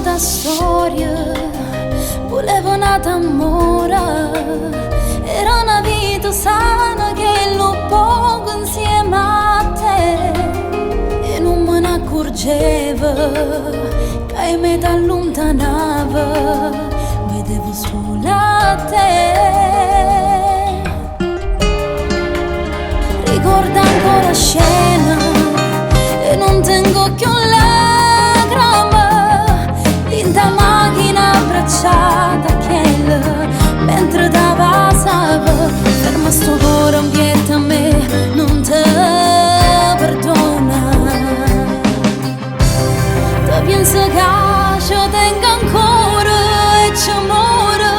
nata storia, volevo nata amore. Era una vita sana che lo poco insieme a te. E non me ne accorgevo che mi t'allontanava, vedevo solo a te. Ricordo ancora la scena e non tengo più lacrime in da macchina abbracciata che mentre da passava ferma sto cuore un piede a me non te perdona. Te penso che ci tengo ancora e ci amore,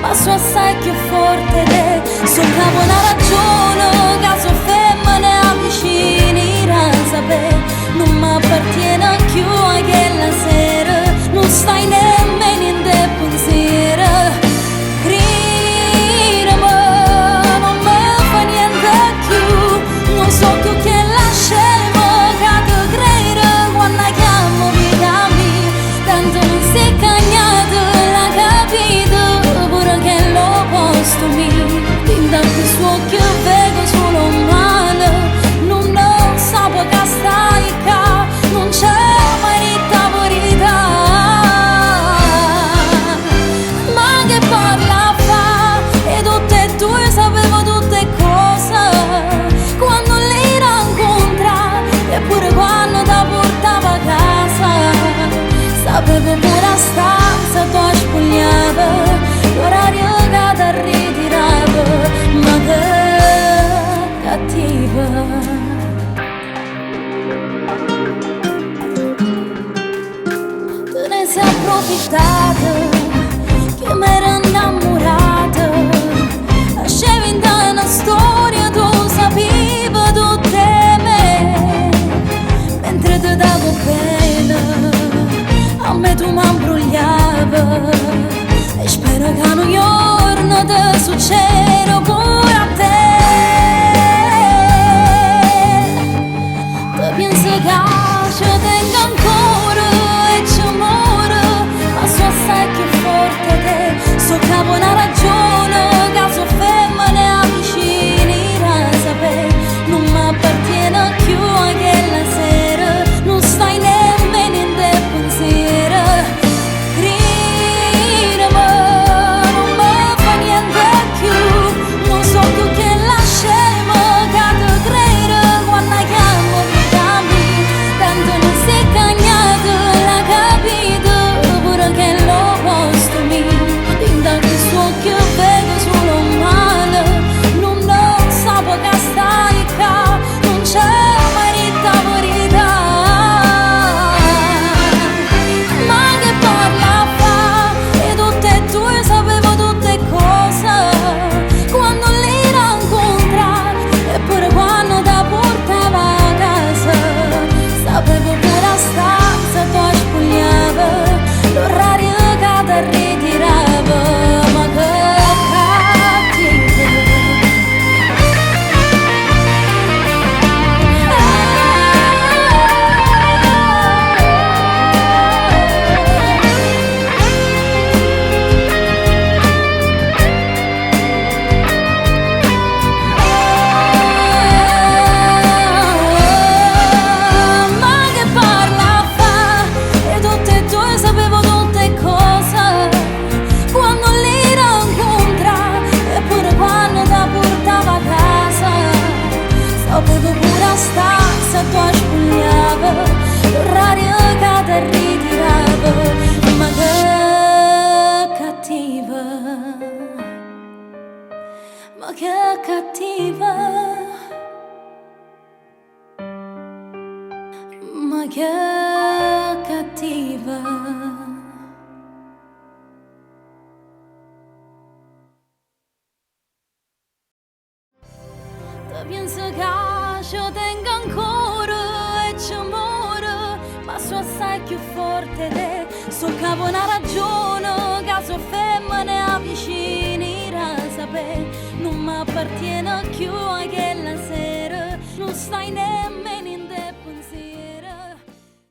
ma so assai più forte te. So che una ragione che so femmine avvicini a sapere non mi appartiene più a quella sera. Non stai nemmeno in te pensiero. Credimi, non mi fa niente più. Non so più che lascermi che ti crede quando chiamo vita mia. Tanto non si è cagnato, l'ha capito pure che l'opposto mio. In tanto suo che vedo solo male, non so che stai qua, non c'è mai rita verità. Ma che parla fa, e tutte e due sapevo tutte cose. Quando lei la incontra, eppure quando ti portava a casa, sapevo pure a stanza tu spogliava, l'orario che ti ritirava, ma che cattiva. Te ne sei approfittata, che m'ero innamorata, lasciavi in te una storia, tu sapevi tutte me, mentre ti davo bene, a me tu mi imbrogliava, e spero che un giorno ti succeda pure a te. Te penso che ci tengo ancora e ci amore, ma so assai più forte te. So che ho una ragione che so femmine avvicini a sapere non mi appartiene più a quella sera. Non stai nemmeno in te pensiero. Credimi, non mi fa niente più. Non so più che lascermi che ti crede quando chiamo vita mia. Tanto non si è cagnato, l'ha capito pure che l'opposto mio. In tanto suo che vedo solo male, non so che stai qua, non c'è mai rita verità. Ma che parla fa, e tutte e due sapevo tutte cose. Quando lei la incontra, eppure quando ti portava a casa, sapevo pure a stanza tu spogliava, l'orario che ti ritirava, ma che cattiva. Ma che parla fa, e tutte e due sapevo tutte cose. Quando lei la incontra, eppure quando ti portava a casa, sapevo pure a stanza tu spogliava, l'orario che ti ritirava, ma che cattiva. Ma che cattiva. Ma che cattiva. Te penso che ci tengo ancora e ci amore, ma so assai più forte te. So che ho una ragione che so